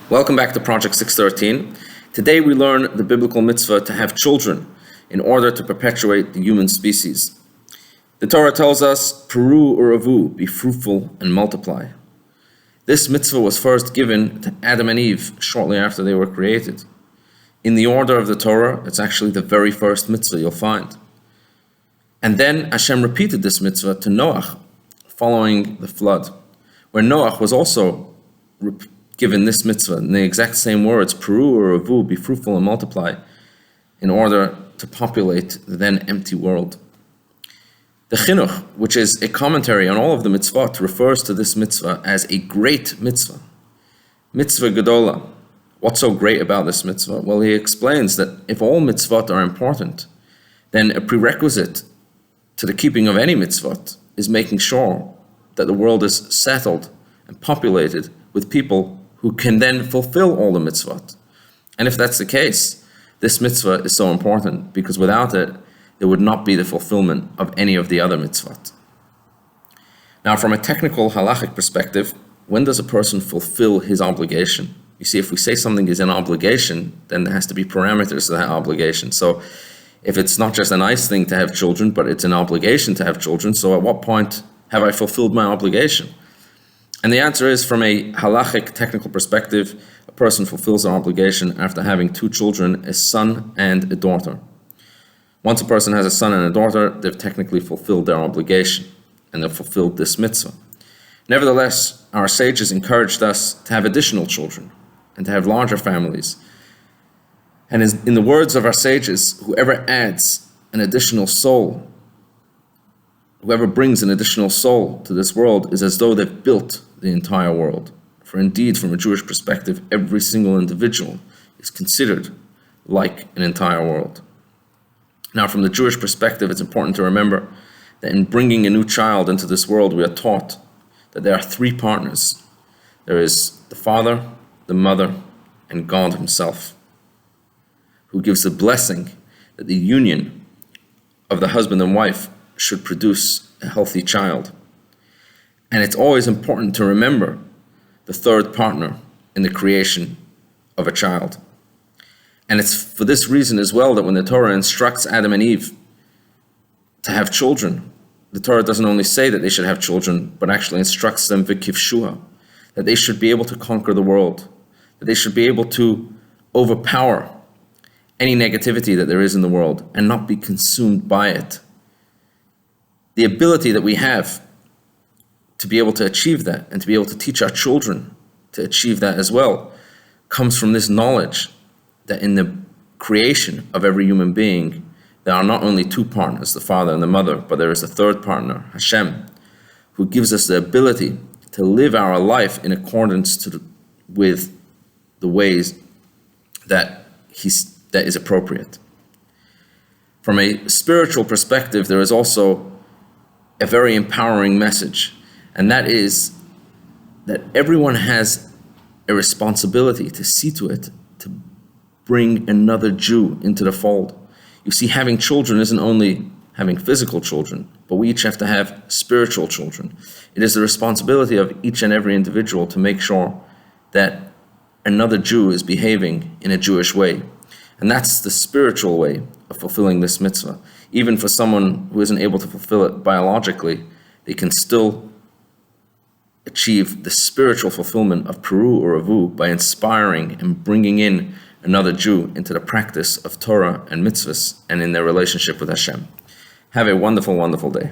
Welcome back to Project 613. Today we learn the biblical mitzvah to have children in order to perpetuate the human species. The Torah tells us, Peru uravu, be fruitful and multiply. This mitzvah was first given to Adam and Eve shortly after they were created. In the order of the Torah, it's actually the very first mitzvah you'll find. And then Hashem repeated this mitzvah to Noach following the flood, where Noach was also given this mitzvah in the exact same words, Peru uravu, be fruitful and multiply, in order to populate the then empty world. The chinuch, which is a commentary on all of the mitzvot, refers to this mitzvah as a great mitzvah. Mitzvah gedola. What's so great about this mitzvah? Well, he explains that if all mitzvot are important, then a prerequisite to the keeping of any mitzvot is making sure that the world is settled and populated with people who can then fulfill all the mitzvot. And if that's the case, this mitzvah is so important because without it, there would not be the fulfillment of any of the other mitzvot. Now, from a technical halachic perspective, when does a person fulfill his obligation? You see, if we say something is an obligation, then there has to be parameters to that obligation. So if it's not just a nice thing to have children, but it's an obligation to have children, so at what point have I fulfilled my obligation? And the answer is, from a halachic technical perspective, a person fulfills an obligation after having two children, a son and a daughter. Once a person has a son and a daughter, they've technically fulfilled their obligation, and they've fulfilled this mitzvah. Nevertheless, our sages encouraged us to have additional children, and to have larger families. And in the words of our sages, whoever adds an additional soul, whoever brings an additional soul to this world is as though they've built the entire world. For indeed, from a Jewish perspective, every single individual is considered like an entire world. Now, from the Jewish perspective, it's important to remember that in bringing a new child into this world, we are taught that there are three partners. There is the father, the mother, and God himself, who gives the blessing that the union of the husband and wife should produce a healthy child. And it's always important to remember the third partner in the creation of a child. And it's for this reason as well that when the Torah instructs Adam and Eve to have children, the Torah doesn't only say that they should have children, but actually instructs them v'kivshuha, that they should be able to conquer the world, that they should be able to overpower any negativity that there is in the world and not be consumed by it. The ability that we have to be able to achieve that and to be able to teach our children to achieve that as well comes from this knowledge that in the creation of every human being, there are not only two partners, the father and the mother, but there is a third partner, Hashem, who gives us the ability to live our life in accordance with the ways that is appropriate. From a spiritual perspective, there is also a very empowering message, and that is that everyone has a responsibility to see to it, to bring another Jew into the fold. You see, having children isn't only having physical children, but we each have to have spiritual children. It is the responsibility of each and every individual to make sure that another Jew is behaving in a Jewish way. And that's the spiritual way of fulfilling this mitzvah. Even for someone who isn't able to fulfill it biologically, they can still achieve the spiritual fulfillment of Peru uravu by inspiring and bringing in another Jew into the practice of Torah and Mitzvos and in their relationship with Hashem. Have a wonderful, wonderful day.